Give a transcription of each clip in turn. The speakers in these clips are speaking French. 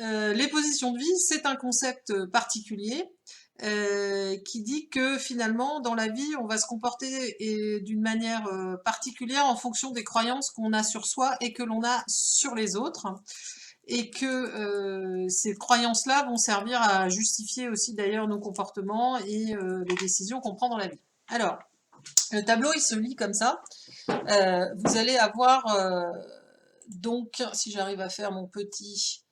les positions de vie, c'est un concept particulier qui dit que finalement, dans la vie, on va se comporter d'une manière particulière en fonction des croyances qu'on a sur soi et que l'on a sur les autres. Et que ces croyances-là vont servir à justifier aussi d'ailleurs nos comportements et les décisions qu'on prend dans la vie. Alors, le tableau, il se lit comme ça. Vous allez avoir, donc, si j'arrive à faire mon petit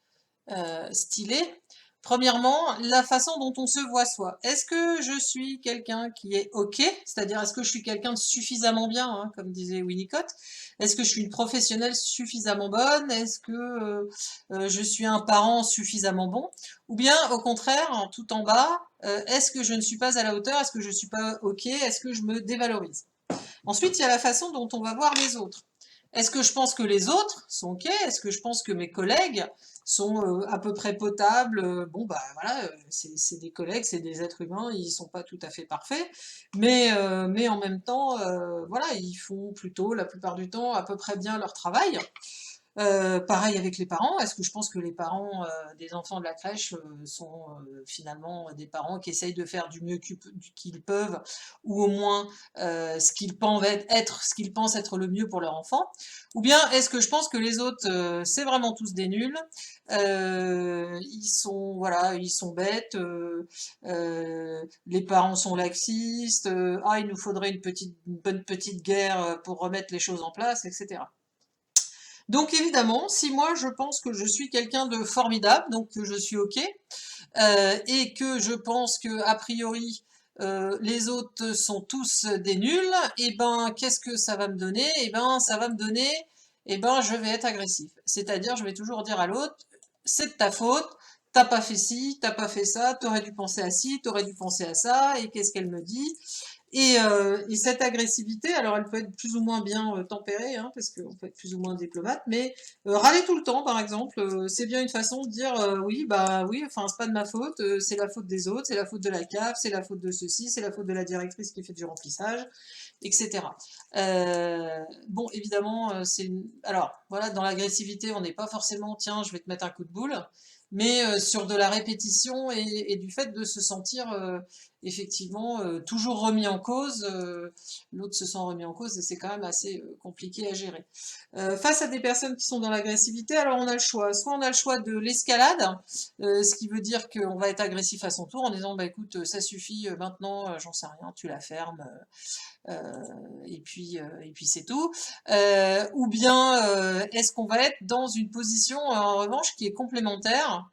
stylet. Premièrement, la façon dont on se voit soi. Est-ce que je suis quelqu'un qui est OK? C'est-à-dire, est-ce que je suis quelqu'un de suffisamment bien, hein, comme disait Winnicott? Est-ce que je suis une professionnelle suffisamment bonne? Est-ce que je suis un parent suffisamment bon? Ou bien, au contraire, tout en bas, est-ce que je ne suis pas à la hauteur? Est-ce que je ne suis pas OK? Est-ce que je me dévalorise? Ensuite, il y a la façon dont on va voir les autres. Est-ce que je pense que les autres sont OK? Est-ce que je pense que mes collègues sont à peu près potables? Bon, bah voilà, c'est des collègues, c'est des êtres humains, ils sont pas tout à fait parfaits, mais en même temps, voilà, ils font plutôt la plupart du temps à peu près bien leur travail. Pareil avec les parents. Est-ce que je pense que les parents des enfants de la crèche sont finalement des parents qui essayent de faire du mieux qu'ils peuvent, ou au moins ce qu'ils pensent être le mieux pour leur enfant? Ou bien est-ce que je pense que les autres, c'est vraiment tous des nuls, ils sont voilà, ils sont bêtes, les parents sont laxistes, ah il nous faudrait une bonne petite guerre pour remettre les choses en place, etc. Donc évidemment, si moi je pense que je suis quelqu'un de formidable, donc que je suis OK, et que je pense que a priori les autres sont tous des nuls, et ben qu'est-ce que ça va me donner? Et ben ça va me donner, et ben je vais être agressif. C'est-à-dire je vais toujours dire à l'autre, c'est de ta faute, t'as pas fait ci, t'as pas fait ça, t'aurais dû penser à ci, t'aurais dû penser à ça, et qu'est-ce qu'elle me dit? Et cette agressivité, alors elle peut être plus ou moins bien tempérée, hein, parce qu'on peut être plus ou moins diplomate, mais râler tout le temps, par exemple, c'est bien une façon de dire oui, bah oui, enfin c'est pas de ma faute, c'est la faute des autres, c'est la faute de la CAF, c'est la faute de ceci, c'est la faute de la directrice qui fait du remplissage, etc. Bon, évidemment, alors voilà, dans l'agressivité, on n'est pas forcément tiens, je vais te mettre un coup de boule, mais sur de la répétition et du fait de se sentir effectivement toujours remis en cause, l'autre se sent remis en cause et c'est quand même assez compliqué à gérer. Face à des personnes qui sont dans l'agressivité, alors on a le choix. Soit on a le choix de l'escalade, ce qui veut dire qu'on va être agressif à son tour en disant bah écoute, ça suffit, maintenant, j'en sais rien, tu la fermes, et puis c'est tout. Ou bien est-ce qu'on va être dans une position en revanche qui est complémentaire?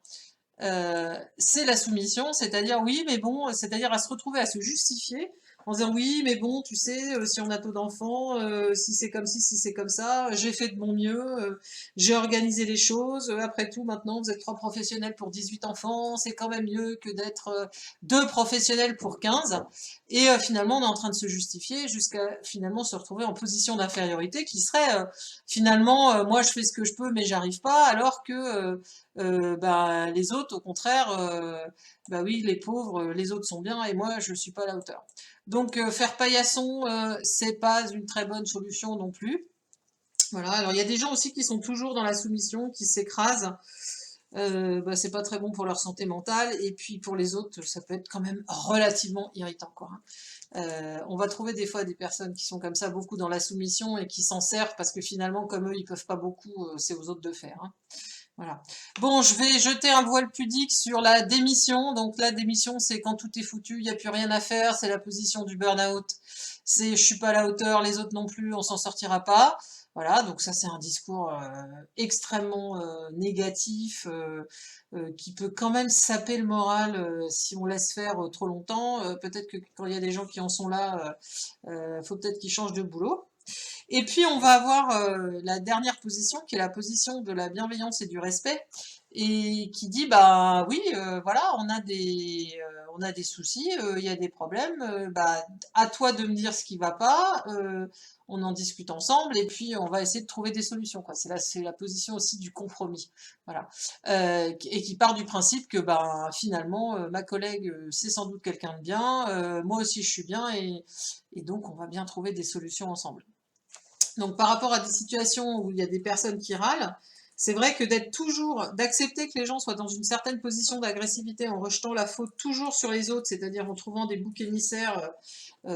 C'est la soumission, c'est-à-dire oui, mais bon, c'est-à-dire à se retrouver à se justifier en disant oui, mais bon, tu sais, si on a taux d'enfants, si c'est comme ci, si c'est comme ça, j'ai fait de mon mieux, j'ai organisé les choses, après tout, maintenant, vous êtes 3 professionnels pour 18 enfants, c'est quand même mieux que d'être 2 professionnels pour 15. Et finalement, on est en train de se justifier jusqu'à finalement se retrouver en position d'infériorité qui serait finalement, moi je fais ce que je peux, mais j'arrive pas, alors que bah, les autres, au contraire, bah oui, les pauvres, les autres sont bien et moi, je suis pas à la hauteur. Donc, faire paillasson, c'est pas une très bonne solution non plus. Voilà. Alors, il y a des gens aussi qui sont toujours dans la soumission, qui s'écrasent. Bah, c'est pas très bon pour leur santé mentale. Et puis, pour les autres, ça peut être quand même relativement irritant, quoi, hein. On va trouver des fois des personnes qui sont comme ça, beaucoup dans la soumission et qui s'en servent parce que finalement, comme eux, ils peuvent pas beaucoup, c'est aux autres de faire, hein. Voilà. Bon, je vais jeter un voile pudique sur la démission. Donc la démission, c'est quand tout est foutu, il n'y a plus rien à faire, c'est la position du burn-out. C'est je suis pas à la hauteur, les autres non plus, on s'en sortira pas. Voilà, donc ça c'est un discours extrêmement négatif qui peut quand même saper le moral si on laisse faire trop longtemps. Peut-être que quand il y a des gens qui en sont là, faut peut-être qu'ils changent de boulot. Et puis on va avoir la dernière position qui est la position de la bienveillance et du respect et qui dit bah oui voilà on a des soucis, il y a des problèmes, bah à toi de me dire ce qui va pas, on en discute ensemble et puis on va essayer de trouver des solutions quoi. C'est la position aussi du compromis, voilà. Et qui part du principe que bah finalement ma collègue c'est sans doute quelqu'un de bien, moi aussi je suis bien et donc on va bien trouver des solutions ensemble. Donc par rapport à des situations où il y a des personnes qui râlent, C'est vrai que d'accepter que les gens soient dans une certaine position d'agressivité en rejetant la faute toujours sur les autres, c'est-à-dire en trouvant des boucs émissaires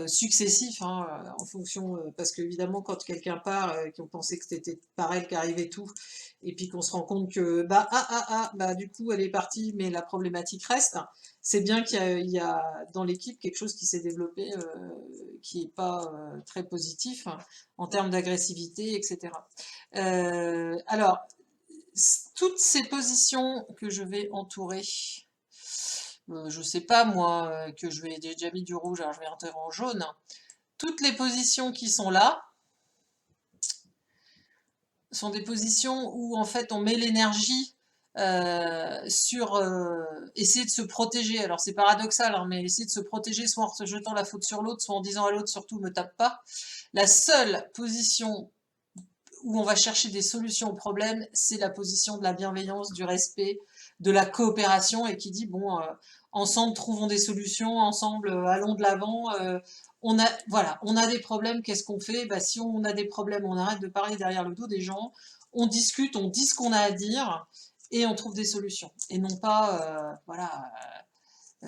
successifs, hein, en fonction, parce qu'évidemment, quand quelqu'un part, qu'on pensait que c'était par elle qu'arrivait tout, et puis qu'on se rend compte que, bah, du coup, elle est partie, mais la problématique reste, c'est bien qu'il y a dans l'équipe quelque chose qui s'est développé, qui n'est pas très positif, hein, en termes d'agressivité, etc. Alors, toutes ces positions que je vais entourer, je sais pas moi, que je vais j'ai déjà mis du rouge, alors je vais entourer en jaune. Toutes les positions qui sont là sont des positions où en fait on met l'énergie sur essayer de se protéger. Alors c'est paradoxal, hein, mais essayer de se protéger soit en se jetant la faute sur l'autre, soit en disant à l'autre surtout me tape pas. La seule position où on va chercher des solutions aux problèmes, c'est la position de la bienveillance, du respect, de la coopération et qui dit bon, ensemble trouvons des solutions, ensemble allons de l'avant. Voilà, on a des problèmes, qu'est-ce qu'on fait? Bah, si on a des problèmes, on arrête de parler derrière le dos des gens, on discute, on dit ce qu'on a à dire et on trouve des solutions. Et non pas, voilà,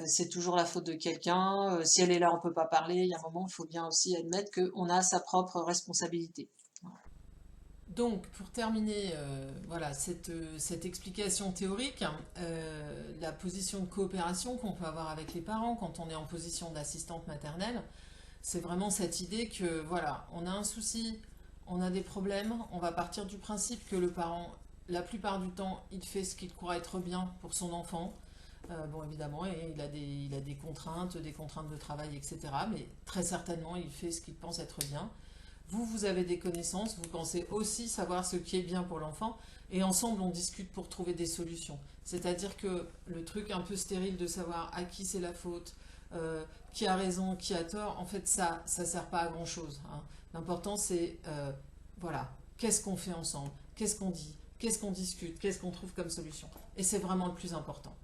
c'est toujours la faute de quelqu'un. Si elle est là, on peut pas parler. Il y a un moment, il faut bien aussi admettre qu'on a sa propre responsabilité. Donc, pour terminer, voilà, cette explication théorique, la position de coopération qu'on peut avoir avec les parents quand on est en position d'assistante maternelle, c'est vraiment cette idée que, voilà, on a un souci, on a des problèmes, on va partir du principe que le parent, la plupart du temps, il fait ce qu'il croit être bien pour son enfant. Bon, évidemment, et il a des contraintes de travail, etc. Mais très certainement, il fait ce qu'il pense être bien. Vous avez des connaissances, vous pensez aussi savoir ce qui est bien pour l'enfant, et ensemble on discute pour trouver des solutions. C'est-à-dire que le truc un peu stérile de savoir à qui c'est la faute, qui a raison, qui a tort, en fait ça sert pas à grand-chose, hein. L'important c'est, voilà, qu'est-ce qu'on fait ensemble, qu'est-ce qu'on dit, qu'est-ce qu'on discute, qu'est-ce qu'on trouve comme solution. Et c'est vraiment le plus important.